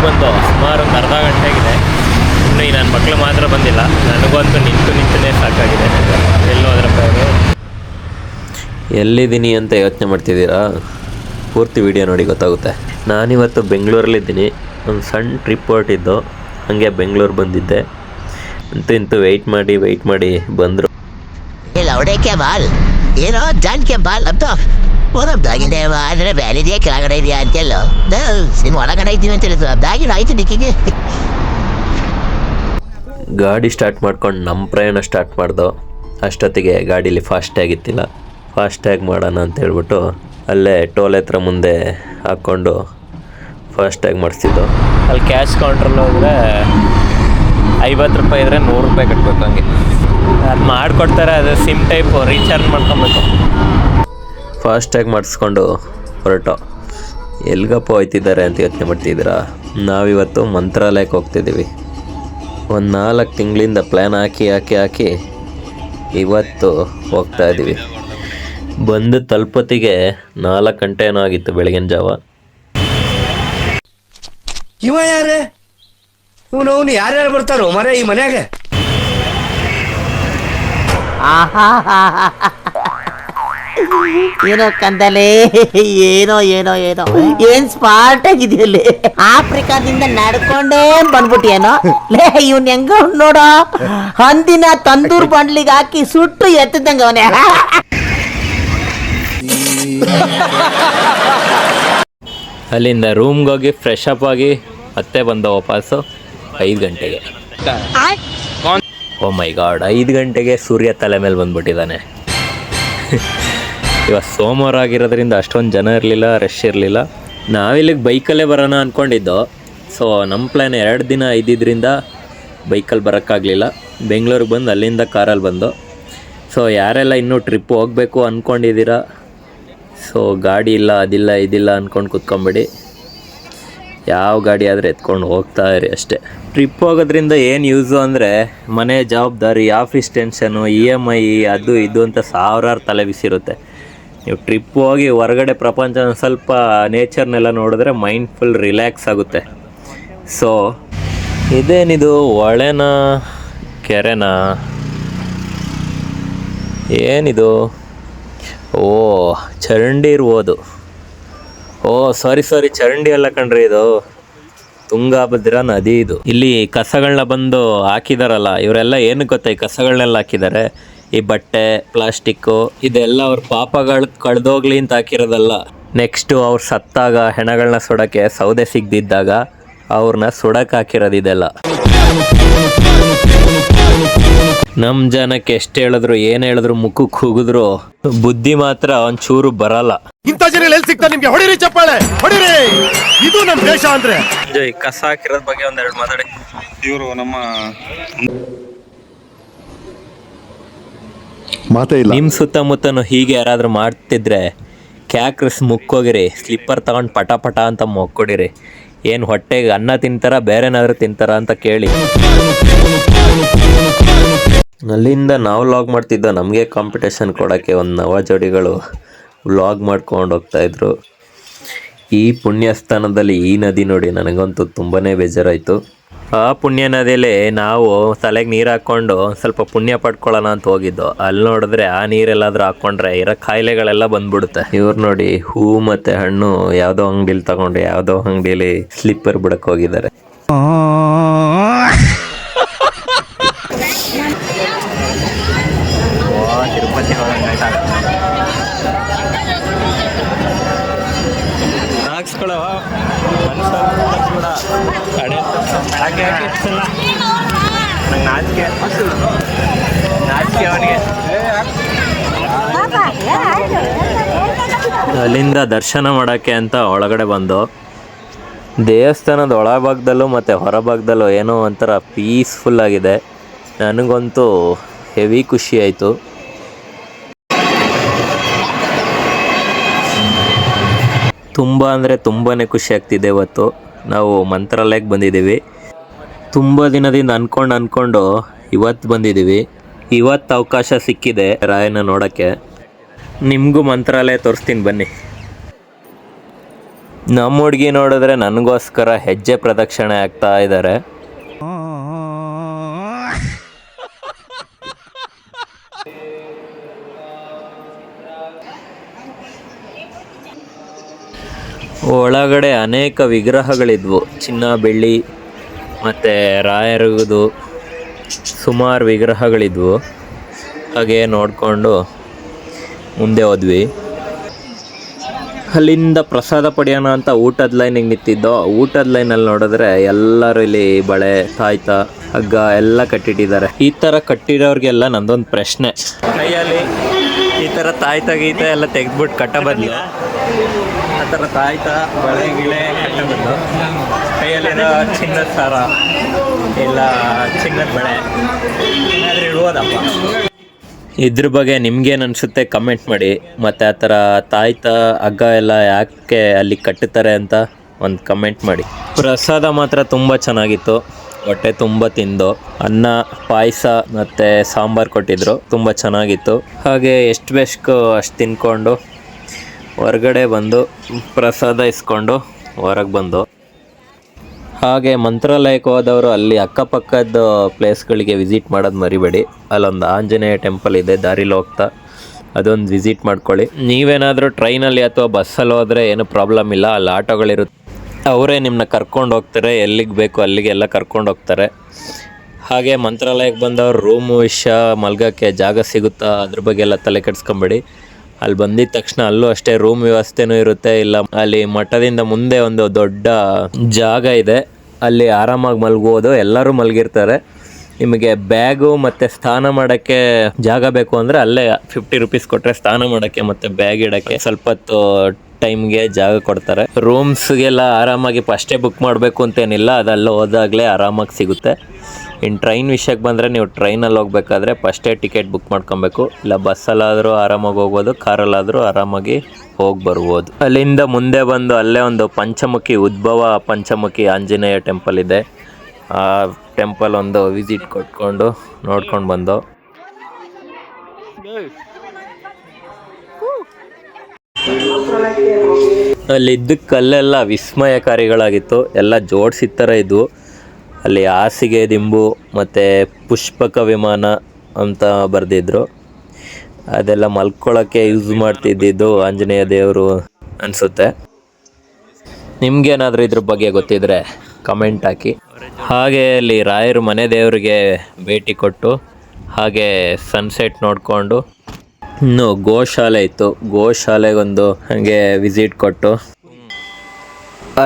ಬಂದು ಸುಮಾರು ಒಂದು ಅರ್ಧ ಗಂಟೆ ಆಗಿದೆ. ಇನ್ನು ಈ ನನ್ನ ಮಕ್ಕಳು ಮಾತ್ರ ಬಂದಿಲ್ಲ. ನನಗಂತೂ ನಿಂತೇ ಸಾಕಾಗಿದೆ. ಎಲ್ಲೋದ್ರಪ್ಪ ಅವರು. ಎಲ್ಲಿದ್ದೀನಿ ಅಂತ ಯೋಚನೆ ಮಾಡ್ತಿದ್ದೀರಾ? ಪೂರ್ತಿ ವಿಡಿಯೋ ನೋಡಿ ಗೊತ್ತಾಗುತ್ತೆ. ನಾನಿವತ್ತು ಬೆಂಗಳೂರಲ್ಲಿದ್ದೀನಿ. ಒಂದು ಸಣ್ಣ ಟ್ರಿಪ್ ಹೊರಟಿದ್ದು, ಹಾಗೆ ಬೆಂಗಳೂರು ಬಂದಿದ್ದೆ. ಇಂತೂ ವೆಯ್ಟ್ ಮಾಡಿ ಬಂದರು. ಲೌಡಕ್ಕೆ ಬಾಲ್ ಏನೋ ಜಾನ್ಕೆ ಬಾಲ್ ಅಂತ ಓದಬ್ದಾಗಿದೆ ಅಂದರೆ ಬೇರೆ ಇದೆಯಾ ಕೆಳಗಡೆ ಇದೆಯಾ ಅಂತೆಲ್ಲ ನೀನು ಒಳಗಡೆ ಇದ್ದೀನಿ ಅಂತ ಹೇಳಿದ್ರು ಅದಾಗಿನ ಆಯ್ತು ದಿಕ್ಕಿಗೆ. ಗಾಡಿ ಸ್ಟಾರ್ಟ್ ಮಾಡ್ಕೊಂಡು ನಮ್ಮ ಪ್ರಯಾಣ ಸ್ಟಾರ್ಟ್ ಮಾಡ್ದೋ. ಅಷ್ಟೊತ್ತಿಗೆ ಗಾಡೀಲಿ ಫಾಸ್ಟ್ಯಾಗ್ ಇತ್ತಿಲ್ಲ. ಫಾಸ್ಟ್ಯಾಗ್ ಮಾಡೋಣ ಅಂತ ಹೇಳ್ಬಿಟ್ಟು ಅಲ್ಲೇ ಟೋಲ್ ಹತ್ರ ಮುಂದೆ ಹಾಕ್ಕೊಂಡು ಫಾಸ್ಟ್ಯಾಗ್ ಮಾಡಿಸ್ತಿದ್ದು. ಅಲ್ಲಿ ಕ್ಯಾಶ್ ಕೌಂಟ್ರಲ್ಲಿ ಹೋದರೆ 50 ರೂಪಾಯಿ ಇದ್ದರೆ 100 ರೂಪಾಯಿ ಕಟ್ಟಬೇಕು. ಹಂಗೆ ಅದು ಮಾಡಿಕೊಡ್ತಾರೆ. ಅದು ಸಿಮ್ ಟೈಪು ರೀಚಾರ್ಜ್ ಮಾಡ್ಕೊಬೇಕು. ಫಾಸ್ಟ್ಯಾಗ್ ಮಾಡಿಸ್ಕೊಂಡು ಹೊರಟು. ಎಲ್ಗಪ್ಪ ಹೋಯ್ತಿದ್ದಾರೆ ಅಂತ ಯೋಚನೆ ಮಾಡ್ತಿದ್ದೀರಾ? ನಾವಿವತ್ತು ಮಂತ್ರಾಲಯಕ್ಕೆ ಹೋಗ್ತಿದ್ದೀವಿ. ಒಂದು 4 ತಿಂಗಳಿಂದ ಪ್ಲ್ಯಾನ್ ಹಾಕಿ ಇವತ್ತು ಹೋಗ್ತಾ ಇದ್ದೀವಿ. ಬಂದು ತಲುಪತ್ತಿಗೆ 4 ಗಂಟೆ ಏನೋ ಆಗಿತ್ತು, ಬೆಳಗಿನ ಜಾವ. ಇವ ಯಾರೇ ಇವನು ಯಾರ್ಯಾರು ಬರ್ತಾರೋ ಮರೆ ಈ ಮನ್ಯಾಗ? ಏನೋ ಕಂದಲೆ ಏನೋ ಏನ್ ಸ್ಮಾರ್ಟ್ ಆಗಿದೆಯಲ್ಲಿ. ಆಫ್ರಿಕಾದಿಂದ ನಡ್ಕೊಂಡೇ ಬಂದ್ಬಿಟ್ಟಿಯೇನೋ ಲೇ. ಇವ್ನ ಹೆಂಗ ನೋಡೋ, ಹಂದಿನ ತಂದೂರ್ ಬಂಡ್ಲಿಗೆ ಹಾಕಿ ಸುಟ್ಟು ಎತ್ತದಂಗ ಅವನೇ. ಅಲ್ಲಿಂದ ರೂಮ್ಗೆ ಹೋಗಿ ಫ್ರೆಶ್ ಅಪ್ ಆಗಿ ಮತ್ತೆ ಬಂದ ವಾಪಸ್ಸು 5 ಗಂಟೆಗೆ. ಓ ಮೈ ಗಾಡ್, 5 ಗಂಟೆಗೆ ಸೂರ್ಯ ತಲೆ ಮೇಲೆ ಬಂದ್ಬಿಟ್ಟಿದ್ದಾನೆ. ಇವತ್ತು ಸೋಮವಾರ ಆಗಿರೋದ್ರಿಂದ ಅಷ್ಟೊಂದು ಜನ ಇರಲಿಲ್ಲ, ರಶ್ ಇರಲಿಲ್ಲ. ನಾವಿಲ್ಲಿಗೆ ಬೈಕಲ್ಲೇ ಬರೋಣ ಅಂದ್ಕೊಂಡಿದ್ದೋ. ಸೊ ನಮ್ಮ ಪ್ಲ್ಯಾನ್ 2 ದಿನ ಇದ್ದಿದ್ದರಿಂದ ಬೈಕಲ್ಲಿ ಬರೋಕ್ಕಾಗಲಿಲ್ಲ. ಬೆಂಗಳೂರಿಗೆ ಬಂದು ಅಲ್ಲಿಂದ ಕಾರಲ್ಲಿ ಬಂದು. ಸೊ ಯಾರೆಲ್ಲ ಇನ್ನೂ ಟ್ರಿಪ್ ಹೋಗಬೇಕು ಅಂದ್ಕೊಂಡಿದ್ದೀರಾ, ಸೊ ಗಾಡಿ ಇಲ್ಲ ಅದಿಲ್ಲ ಇದಿಲ್ಲ ಅಂದ್ಕೊಂಡು ಕೂತ್ಕೊಂಬಿಡಿ. ಯಾವ ಗಾಡಿ ಆದರೆ ಎತ್ಕೊಂಡು ಹೋಗ್ತಾ ಇರಿ ಅಷ್ಟೇ. ಟ್ರಿಪ್ ಹೋಗೋದ್ರಿಂದ ಏನು ಯೂಸು ಅಂದರೆ ಮನೆ ಜವಾಬ್ದಾರಿ, ಆಫೀಸ್ ಟೆನ್ಷನು, EMI ಅದು ಇದು ಅಂತ ಸಾವಿರಾರು ತಲೆ ಬಿಸಿರುತ್ತೆ. ನೀವು ಟ್ರಿಪ್ ಹೋಗಿ ಹೊರಗಡೆ ಪ್ರಪಂಚನ ಸ್ವಲ್ಪ ನೇಚರ್ನೆಲ್ಲ ನೋಡಿದ್ರೆ ಮೈಂಡ್ ಫುಲ್ ರಿಲ್ಯಾಕ್ಸ್ ಆಗುತ್ತೆ. ಸೊ ಇದೇನಿದು, ಹೊಳೆನಾ ಕೆರೆನಾ ಏನಿದು? ಓ ಚರಂಡಿ ಇರ್ಬೋದು. ಓ ಸಾರಿ ಚರಂಡಿ ಅಲ್ಲ ಕಣ್ರಿ, ಇದು ತುಂಗಾಭದ್ರಾ ನದಿ. ಇದು ಇಲ್ಲಿ ಕಸಗಳನ್ನ ಬಂದು ಹಾಕಿದಾರಲ್ಲ, ಇವರೆಲ್ಲ ಏನಕ್ಕೆ ಗೊತ್ತಾ ಈ ಕಸಗಳನ್ನೆಲ್ಲ ಹಾಕಿದ್ದಾರೆ? ಈ ಬಟ್ಟೆ, ಪ್ಲಾಸ್ಟಿಕ್ಕು ಇದೆಲ್ಲ ಅವ್ರ ಪಾಪಗಳು ಕಳೆದೋಗ್ಲಿ ಅಂತ ಹಾಕಿರೋದಲ್ಲ. ನೆಕ್ಸ್ಟು ಅವ್ರು ಸತ್ತಾಗ ಹೆಣಗಳನ್ನ ಸುಡೋಕ್ಕೆ ಸೌದೆ ಸಿಗದಿದ್ದಾಗ ಅವ್ರನ್ನ ಸುಡಕ್ಕೆ ಹಾಕಿರೋದು ಇದೆಲ್ಲ. ನಮ್ಮ ಜನಕ್ಕೆ ಎಷ್ಟು ಹೇಳಿದ್ರು ಏನು ಹೇಳಿದ್ರು ಮುಖಕ್ಕೆ ಹೋಗಿದ್ರು ಬುದ್ಧಿ ಮಾತ್ರ ಒಂಚೂರು ಬರಲ್ಲ. ಇಂಥ ಜನ ಎಲ್ಲಿ ಸಿಗ್ತಾರೆ ನಿಮ್ಗೆ? ಹೊಡಿರಿ ಚಪ್ಪಾಳೆ, ಹೊಡಿರಿ. ಇದು ನಮ್ಮ ದೇಶ ಅಂದ್ರೆ. ಕಸ ಹಾಕಿರೋದ್ ಬಗ್ಗೆ ಒಂದೆರಡು ಮಾತಾಡಿ. ಇವರು ನಮ್ಮ ಮಾತೇ ಇಲ್ಲ. ನಿಮ್ಮ ಸುತ್ತಮುತ್ತನು ಹೀಗೆ ಯಾರಾದ್ರೂ ಮಾಡ್ತಿದ್ರೆ ಕ್ಯಾಕ್ರಸ್ ಮುಕ್ಕೋಗಿರಿ, ಸ್ಲಿಪ್ಪರ್ ತಗೊಂಡು ಪಟ ಅಂತ ಮೊಕ್ಕೊಡಿರಿ. ಏನು ಹೊಟ್ಟೆಗೆ ಅನ್ನ ತಿಂತಾರ ಬೇರೆನಾದ್ರೂ ತಿಂತಾರ ಅಂತ ಕೇಳಿ. ಅಲ್ಲಿಂದ ನಾವು ವ್ಲಾಗ್ ಮಾಡ್ತಿದ್ದೋ. ನಮಗೆ ಕಾಂಪಿಟೇಷನ್ ಕೊಡೋಕ್ಕೆ ಒಂದು ನವ ಜೋಡಿಗಳು ವ್ಲಾಗ್ ಮಾಡ್ಕೊಂಡು ಹೋಗ್ತಾಯಿದ್ರು. ಈ ಪುಣ್ಯಸ್ಥಾನದಲ್ಲಿ ಈ ನದಿ ನೋಡಿ ನನಗಂತೂ ತುಂಬಾ ಬೇಜಾರಾಯಿತು. ಆ ಪುಣ್ಯ ನದಿಯಲ್ಲಿ ನಾವು ತಲೆಗೆ ನೀರು ಹಾಕ್ಕೊಂಡು ಸ್ವಲ್ಪ ಪುಣ್ಯ ಪಡ್ಕೊಳ್ಳೋಣ ಅಂತ ಹೋಗಿದ್ದು. ಅಲ್ಲಿ ನೋಡಿದ್ರೆ ಆ ನೀರೆಲ್ಲಾದ್ರೂ ಹಾಕ್ಕೊಂಡ್ರೆ ಇರೋ ಕಾಯಿಲೆಗಳೆಲ್ಲ ಬಂದ್ಬಿಡುತ್ತೆ. ಇವ್ರು ನೋಡಿ ಹೂ ಮತ್ತು ಹಣ್ಣು ಯಾವುದೋ ಅಂಗಡಿಲಿ ತಗೊಂಡು ಯಾವುದೋ ಅಂಗಡಿಯಲ್ಲಿ ಸ್ಲಿಪ್ಪರ್ ಬಿಡಕ್ಕೆ ಹೋಗಿದ್ದಾರೆ. ತಿರುಪತಿ ಅಲ್ಲಿಂದ ದರ್ಶನ ಮಾಡೋಕ್ಕೆ ಅಂತ ಒಳಗಡೆ ಬಂದು ದೇವಸ್ಥಾನದ ಒಳಭಾಗದಲ್ಲೂ ಮತ್ತು ಹೊರಭಾಗದಲ್ಲೂ ಏನೋ ಒಂಥರ ಪೀಸ್ಫುಲ್ ಆಗಿದೆ. ನನಗಂತೂ ಹೆವಿ ಖುಷಿ ಆಯಿತು. ತುಂಬ ಅಂದರೆ ತುಂಬಾ ಖುಷಿ ಆಗ್ತಿದೆ. ಇವತ್ತು ನಾವು ಮಂತ್ರಾಲಯಕ್ಕೆ ಬಂದಿದ್ದೀವಿ. ತುಂಬ ದಿನದಿಂದ ಅಂದ್ಕೊಂಡು ಇವತ್ತು ಬಂದಿದ್ದೀವಿ. ಇವತ್ತು ಅವಕಾಶ ಸಿಕ್ಕಿದೆ ರಾಯನ ನೋಡೋಕ್ಕೆ. ನಿಮಗೂ ಮಂತ್ರಾಲಯ ತೋರಿಸ್ತೀನಿ ಬನ್ನಿ. ನಮ್ಮ ಹುಡುಗಿ ನೋಡಿದ್ರೆ ನನಗೋಸ್ಕರ ಹೆಜ್ಜೆ ಪ್ರದಕ್ಷಿಣೆ ಆಗ್ತಾ ಇದ್ದಾರೆ. ಒಳಗಡೆ ಅನೇಕ ವಿಗ್ರಹಗಳಿದ್ವು, ಚಿನ್ನ ಬೆಳ್ಳಿ ಮತ್ತು ರಾಯರದು ಸುಮಾರು ವಿಗ್ರಹಗಳಿದ್ವು. ಹಾಗೆ ನೋಡಿಕೊಂಡು ಮುಂದೆ ಹೋದ್ವಿ. ಅಲ್ಲಿಂದ ಪ್ರಸಾದ ಪಡೆಯೋಣ ಅಂತ ಊಟದ ಲೈನಿಗೆ ನಿಂತಿದ್ದೋ. ಊಟದ ಲೈನಲ್ಲಿ ನೋಡಿದ್ರೆ ಎಲ್ಲರೂ ಇಲ್ಲಿ ಬಳೆ, ತಾಯ್ತ, ಹಗ್ಗ ಎಲ್ಲ ಕಟ್ಟಿಟ್ಟಿದ್ದಾರೆ. ಈ ಥರ ಕಟ್ಟಿರೋರಿಗೆಲ್ಲ ನಂದೊಂದು ಪ್ರಶ್ನೆ, ಕೈಯಲ್ಲಿ ಈ ಥರ ತಾಯ್ತ ಗೀತ ಎಲ್ಲ ತೆಗೆದ್ಬಿಟ್ಟು ಕಟ್ಟ ಬದಲು ಆ ಥರ ತಾಯ್ತ ಬಳೆ ಗಿಳೆ ಕಟ್ಟ ಬದಲು ಕೈಯಲ್ಲಿರೋ ಚಿನ್ನದ ಸಾರ ಇಲ್ಲ ಚಿನ್ನದ ಬಳೆ ಏನಾದರೂ ಇಡ್ಬೋದಪ್ಪ. ಇದ್ರ ಬಗ್ಗೆ ನಿಮ್ಗೇನು ಅನಿಸುತ್ತೆ ಕಮೆಂಟ್ ಮಾಡಿ. ಮತ್ತು ಆ ಥರ ತಾಯ್ತ ಹಗ್ಗ ಎಲ್ಲ ಯಾಕೆ ಅಲ್ಲಿ ಕಟ್ಟುತ್ತಾರೆ ಅಂತ ಒಂದು ಕಮೆಂಟ್ ಮಾಡಿ. ಪ್ರಸಾದ ಮಾತ್ರ ತುಂಬ ಚೆನ್ನಾಗಿತ್ತು, ಹೊಟ್ಟೆ ತುಂಬ ತಿಂದು. ಅನ್ನ, ಪಾಯಸ ಮತ್ತು ಸಾಂಬಾರು ಕೊಟ್ಟಿದ್ರು, ತುಂಬ ಚೆನ್ನಾಗಿತ್ತು. ಹಾಗೆ ಎಷ್ಟು ಬೇಕೋ ಅಷ್ಟು ತಿನ್ಕೊಂಡು ಹೊರಗಡೆ ಬಂದು ಪ್ರಸಾದ ಇಸ್ಕೊಂಡು ಹೊರಗೆ ಬಂದು. ಹಾಗೆ ಮಂತ್ರಾಲಯಕ್ಕೆ ಹೋದವರು ಅಲ್ಲಿ ಅಕ್ಕಪಕ್ಕದ ಪ್ಲೇಸ್ಗಳಿಗೆ ವಿಸಿಟ್ ಮಾಡೋದು ಮರಿಬೇಡಿ. ಅಲ್ಲೊಂದು ಆಂಜನೇಯ ಟೆಂಪಲ್ ಇದೆ ದಾರಿಲಿ ಹೋಗ್ತಾ, ಅದೊಂದು ವಿಸಿಟ್ ಮಾಡ್ಕೊಳ್ಳಿ. ನೀವೇನಾದರೂ ಟ್ರೈನಲ್ಲಿ ಅಥವಾ ಬಸ್ಸಲ್ಲಿ ಹೋದರೆ ಏನು ಪ್ರಾಬ್ಲಮ್ ಇಲ್ಲ, ಅಲ್ಲಿ ಆಟೋಗಳಿರುತ್ತೆ, ಅವರೇ ನಿಮ್ಮನ್ನ ಕರ್ಕೊಂಡು ಹೋಗ್ತಾರೆ, ಎಲ್ಲಿಗೆ ಬೇಕು ಅಲ್ಲಿಗೆಲ್ಲ ಕರ್ಕೊಂಡು ಹೋಗ್ತಾರೆ. ಹಾಗೆ ಮಂತ್ರಾಲಯಕ್ಕೆ ಬಂದವರು ರೂಮು ವಿಷಯ, ಮಲ್ಗೋಕ್ಕೆ ಜಾಗ ಸಿಗುತ್ತಾ ಅದ್ರ ಬಗ್ಗೆ ಎಲ್ಲ ತಲೆ ಕೆಡಿಸ್ಕೊಂಬೇಡಿ. ಅಲ್ಲಿ ಬಂದಿದ್ದ ತಕ್ಷಣ ಅಲ್ಲೂ ಅಷ್ಟೇ ರೂಮ್ ವ್ಯವಸ್ಥೆನೂ ಇರುತ್ತೆ. ಇಲ್ಲ ಅಲ್ಲಿ ಮಠದಿಂದ ಮುಂದೆ ಒಂದು ದೊಡ್ಡ ಜಾಗ ಇದೆ, ಅಲ್ಲಿ ಆರಾಮಾಗಿ ಮಲ್ಬೋದು, ಎಲ್ಲರೂ ಮಲಗಿರ್ತಾರೆ. ನಿಮಗೆ ಬ್ಯಾಗು ಮತ್ತು ಸ್ನಾನ ಮಾಡೋಕ್ಕೆ ಜಾಗ ಬೇಕು ಅಂದರೆ ಅಲ್ಲೇ 50 ರೂಪೀಸ್ ಕೊಟ್ಟರೆ ಸ್ನಾನ ಮಾಡೋಕ್ಕೆ ಮತ್ತು ಬ್ಯಾಗ್ ಇಡೋಕ್ಕೆ ಸ್ವಲ್ಪ ಹೊತ್ತು ಟೈಮ್ಗೆ ಜಾಗ ಕೊಡ್ತಾರೆ. ರೂಮ್ಸ್ಗೆಲ್ಲ ಆರಾಮಾಗಿ ಫಸ್ಟೇ ಬುಕ್ ಮಾಡಬೇಕು ಅಂತೇನಿಲ್ಲ, ಅದೆಲ್ಲ ಹೋದಾಗಲೇ ಆರಾಮಾಗಿ ಸಿಗುತ್ತೆ. ಇನ್ನು ಟ್ರೈನ್ ವಿಷಯಕ್ಕೆ ಬಂದರೆ ನೀವು ಟ್ರೈನಲ್ಲಿ ಹೋಗ್ಬೇಕಾದ್ರೆ ಫಸ್ಟೇ ಟಿಕೆಟ್ ಬುಕ್ ಮಾಡ್ಕೊಬೇಕು. ಇಲ್ಲ ಬಸ್ಸಲ್ಲಾದರೂ ಆರಾಮಾಗಿ ಹೋಗ್ಬೋದು, ಕಾರಲ್ಲಾದರೂ ಆರಾಮಾಗಿ ಹೋಗಿ ಬರ್ಬೋದು. ಅಲ್ಲಿಂದ ಮುಂದೆ ಬಂದು ಅಲ್ಲೇ ಒಂದು ಪಂಚಮುಖಿ, ಉದ್ಭವ ಪಂಚಮುಖಿ ಆಂಜನೇಯ ಟೆಂಪಲ್ ಇದೆ. ಆ ಟೆಂಪಲ್ ಒಂದು ವಿಸಿಟ್ ಕೊಟ್ಕೊಂಡು ನೋಡ್ಕೊಂಡು ಬಂದು. ಅಲ್ಲಿದ್ದ ಕಲ್ಲೆಲ್ಲ ವಿಸ್ಮಯಕಾರಿಗಳಾಗಿತ್ತು, ಎಲ್ಲ ಜೋಡಿಸಿದ ಥರ ಇದ್ವು. ಅಲ್ಲಿ ಹಾಸಿಗೆ ದಿಂಬು ಮತ್ತು ಪುಷ್ಪಕ ವಿಮಾನ ಅಂತ ಬರೆದಿದ್ರು. ಅದೆಲ್ಲ ಮಲ್ಕೊಳ್ಳೋಕ್ಕೆ ಯೂಸ್ ಮಾಡ್ತಿದ್ದಿದ್ದು ಆಂಜನೇಯ ದೇವರು ಅನಿಸುತ್ತೆ. ನಿಮಗೇನಾದರೂ ಇದ್ರ ಬಗ್ಗೆ ಗೊತ್ತಿದ್ರೆ ಕಮೆಂಟ್ ಹಾಕಿ. ಹಾಗೆ ಅಲ್ಲಿ ರಾಯರ ಮನೆ ದೇವರಿಗೆ ಭೇಟಿ ಕೊಟ್ಟು ಹಾಗೆ ಸನ್ಸೆಟ್ ನೋಡಿಕೊಂಡು ಇನ್ನು ಗೋಶಾಲೆ ಇತ್ತು, ಗೋಶಾಲೆಗೊಂದು ಹಾಗೆ ವಿಸಿಟ್ ಕೊಟ್ಟು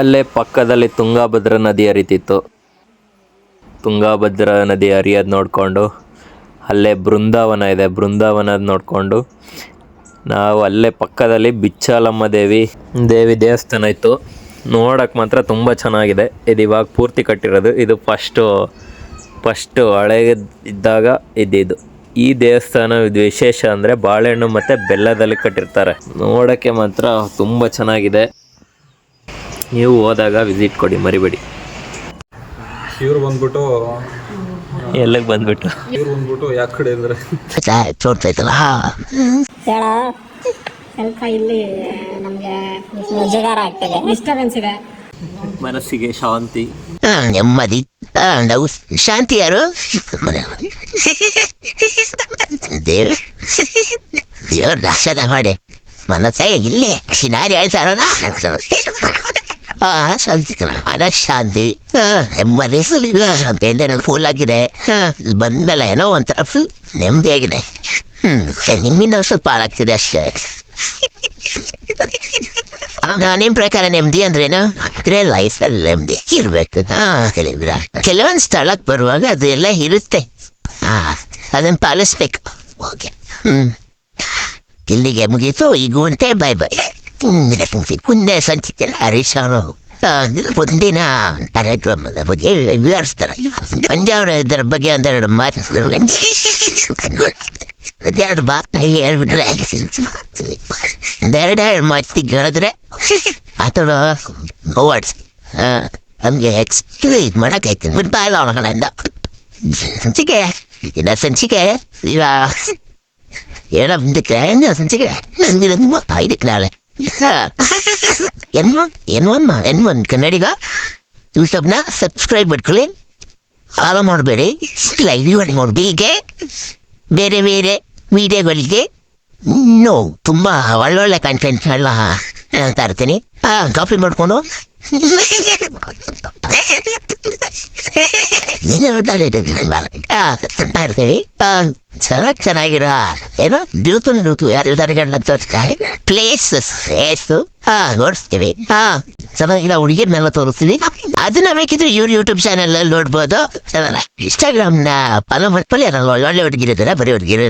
ಅಲ್ಲೇ ಪಕ್ಕದಲ್ಲಿ ತುಂಗಾಭದ್ರಾ ನದಿ ಹರಿತಿತ್ತು. ತುಂಗಾಭದ್ರಾ ನದಿ ಹರಿಯೋದು ನೋಡಿಕೊಂಡು ಅಲ್ಲೇ ಬೃಂದಾವನ ಇದೆ, ಬೃಂದಾವನದ ನೋಡಿಕೊಂಡು ನಾವು ಅಲ್ಲೇ ಪಕ್ಕದಲ್ಲಿ ಬಿಚ್ಚಾಲಮ್ಮ ದೇವಿ ದೇವಸ್ಥಾನ ಇತ್ತು. ನೋಡೋಕ್ಕೆ ಮಾತ್ರ ತುಂಬ ಚೆನ್ನಾಗಿದೆ. ಇದು ಇವಾಗ ಪೂರ್ತಿ ಕಟ್ಟಿರೋದು, ಇದು ಫಸ್ಟು ಹಳೆ ಇದ್ದಾಗ ಇದ್ದಿದ್ದು. ಈ ದೇವಸ್ಥಾನ ಇದು ವಿಶೇಷ ಅಂದರೆ ಬಾಳೆಹಣ್ಣು ಮತ್ತು ಬೆಲ್ಲದಲ್ಲಿ ಕಟ್ಟಿರ್ತಾರೆ. ನೋಡೋಕ್ಕೆ ಮಾತ್ರ ತುಂಬ ಚೆನ್ನಾಗಿದೆ. ನೀವು ಹೋದಾಗ ವಿಸಿಟ್ ಕೊಡಿ, ಮರಿಬೇಡಿ. ಇವ್ರು ಬಂದ್ಬಿಟ್ಟು ಎಲ್ಲಿಗೆ ಬಂದ್ಬಿಟ್ಟು ಯಾವ ಕಡೆ ಅಂದ್ರೆ ಹೇಳ ಸ್ವಲ್ಪ ಇಲ್ಲಿ ನಮಗೆ ಜಗಾರ ಆಗ್ತದೆ, ಡಿಸ್ಟರ್ಬೆನ್ಸ್ ಇದೆ, ಮನಸ್ಸಿಗೆ ಶಾಂತಿ, ನೆಮ್ಮದಿ. ನಾವು ಶಾಂತಿ ಯಾರು ದೇವ್ರ ದರ್ಶನ ಮಾಡಿ ಮನಸ್ಸೇ ಇಲ್ಲೇ ಶಿನಾರಿ ಆಯ್ತಾರ ಮನಃಶಾಂತಿ, ನೆಮ್ಮದಿ ಶಾಂತಿಯಿಂದ ಫುಲ್ ಆಗಿದೆ. ಬಂದಲ್ಲ ಏನೋ ಒಂಥರ ಫುಲ್ ನೆಮ್ಮದಿಯಾಗಿದೆ. ನಿಮ್ಮಿಂದ ಸ್ವಲ್ಪ ಹಾಳಾಗ್ತಿದೆ ಅಷ್ಟೇ. ನಿಮ್ಮ ಪ್ರಕಾರ ನೆಮ್ಮದಿ ಅಂದ್ರೇನು? ಲೈಫಲ್ಲಿ ನೆಮ್ಮದಿ ಇರ್ಬೇಕು. ಕೆಲವೊಂದು ಸ್ಥಳಕ್ಕೆ ಬರುವಾಗ ಅದೆಲ್ಲ ಇರುತ್ತೆ, ಅದನ್ನು ಪಾಲಿಸ್ಬೇಕು. ಓಕೆ, ಇಲ್ಲಿಗೆ ಮುಗೀತು. ಈಗ ಉಂಟೆ, ಬೈ ಬೈ. ಮುಂದೆ ಸಂಚಿಕೆ ಹರೀಶ್ ಅವರು ಮುಂದಿನ ಕಾರ್ಯಕ್ರಮದ ಬಗ್ಗೆ ವಿವರಿಸ್ತಾರೆ. ಪಂಜಾಬ್ ಇದರ ಬಗ್ಗೆ ಒಂದೆರಡು ಮಾತು ಹೇಳ್ಬಿಟ್ರೆ ಒಂದೆರಡು ಮಾತಿಗೆ ಹೇಳಿದ್ರೆ ಅಥವಾ ವರ್ಡ್ಸ್ ನಮಗೆ ಇದು ಮಾಡೋಕ್ಕೈತೆ. ಬಾಯಲ್ಲ ಅವನಗಳಿಂದ ಸಂಚಿಕೆ ಇನ್ನ ಸಂಚಿಕೆ ಇವ ಏನೋ ಮುಂದಕ್ಕೆ ಸಂಚಿಕೆ ಇದಕ್ಕೆ ನಾಳೆ N1 ಕನ್ನಡಿಗ ಯೂಟ್ಯೂಬ್ನ ಸಬ್ಸ್ಕ್ರೈಬ್ ಮಾಡ್ಕೊಳ್ಳಿ, ಫಾಲೋ ಮಾಡಬೇಡಿ, ಲೈವ್ ನೋಡ್ಬೇಕೆ ಬೇರೆ ಬೇರೆ ವಿಡಿಯೋಗಳಿಗೆ ತುಂಬ ಒಳ್ಳೊಳ್ಳೆ ಕಂಟೆಂಟ್ನೆಲ್ಲ ಹೇಳ್ತಾ ಇರ್ತೀನಿ. ಕಾಫಿ ಮಾಡ್ಕೊಂಡು ಇರ್ತೀವಿ. ಚೆನ್ನಾಗಿರೋ ಏನೋ ಋತು ಯಾರು ಪ್ಲೇಸಸ್ ನೋಡಿಸ್ತೀವಿ. ಚೆನ್ನಾಗಿರೋ ಹುಡುಗಿರ್ನೆಲ್ಲ ತೋರಿಸ್ತೀವಿ. ಅದನ್ನ ಬೇಕಿದ್ರೆ ಯೂಟ್ಯೂಬ್ ಚಾನೆಲ್ ಅಲ್ಲಿ ನೋಡ್ಬೋದು. ಇನ್ಸ್ಟಾಗ್ರಾಮ್ನ ಫಾಲೋ ಮಾಡ್ಕೊಳ್ಳಿ. ನಾನು ಒಳ್ಳೆ ಹುಡುಗಿರಿದ್ದಾರೆ, ಬರೀ ಹುಡುಗಿರ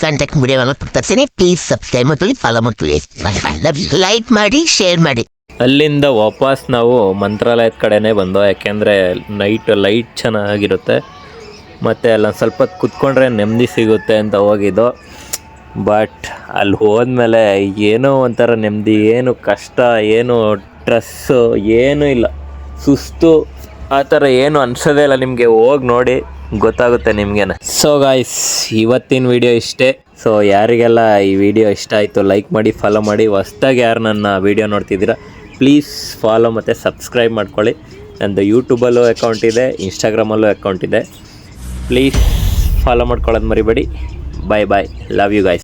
ಕಾಂಟ್ಯಾಕ್ಟ್ ವಿಡಿಯೋವನ್ನು ತರ್ತೀನಿ. ಪ್ಲೀಸ್ ಸಬ್ಸ್ಕ್ರೈಬ್ ಮಾಡ್ಕೊಳ್ಳಿ, ಫಾಲೋ ಮಾಡ್ಕೊಳ್ಳಿ, ಲೈಕ್ ಮಾಡಿ, ಶೇರ್ ಮಾಡಿ. ಅಲ್ಲಿಂದ ವಾಪಸ್ ನಾವು ಮಂತ್ರಾಲಯದ ಕಡೆನೇ ಬಂದೋ, ಯಾಕೆಂದರೆ ನೈಟ್ ಲೈಟ್ ಚೆನ್ನಾಗಿರುತ್ತೆ ಮತ್ತು ಅಲ್ಲೊಂದು ಸ್ವಲ್ಪ ಹೊತ್ತು ಕುತ್ಕೊಂಡ್ರೆ ನೆಮ್ಮದಿ ಸಿಗುತ್ತೆ ಅಂತ ಹೋಗಿದ್ದು. ಬಟ್ ಅಲ್ಲಿ ಹೋದ್ಮೇಲೆ ಏನೋ ಒಂಥರ ನೆಮ್ಮದಿ, ಏನು ಕಷ್ಟ, ಏನು ಸ್ಟ್ರೆಸ್ಸು ಏನೂ ಇಲ್ಲ, ಸುಸ್ತು ಆ ಥರ ಏನು ಅನ್ಸೋದೇ ಇಲ್ಲ. ನಿಮಗೆ ಹೋಗಿ ನೋಡಿ ಗೊತ್ತಾಗುತ್ತೆ ನಿಮಗೇನೆ. ಸೊ ಗಾಯ್ಸ್, ಇವತ್ತಿನ ವಿಡಿಯೋ ಇಷ್ಟೇ. ಸೊ ಯಾರಿಗೆಲ್ಲ ಈ ವಿಡಿಯೋ ಇಷ್ಟ ಆಯಿತು ಲೈಕ್ ಮಾಡಿ, ಫಾಲೋ ಮಾಡಿ. ಹೊಸ್ದಾಗಿ ಯಾರು ನನ್ನ ವಿಡಿಯೋ ನೋಡ್ತಿದ್ದೀರಾ ಪ್ಲೀಸ್ ಫಾಲೋ ಮತ್ತು ಸಬ್ಸ್ಕ್ರೈಬ್ ಮಾಡ್ಕೊಳ್ಳಿ. ನಂದು ಯೂಟ್ಯೂಬಲ್ಲೂ ಅಕೌಂಟ್ ಇದೆ, ಇನ್ಸ್ಟಾಗ್ರಾಮಲ್ಲೂ ಅಕೌಂಟ್ ಇದೆ. ಪ್ಲೀಸ್ ಫಾಲೋ ಮಾಡ್ಕೊಳ್ಳೋದು ಮರಿಬೇಡಿ. ಬಾಯ್ ಬಾಯ್, ಲವ್ ಯು ಗೈಸ್.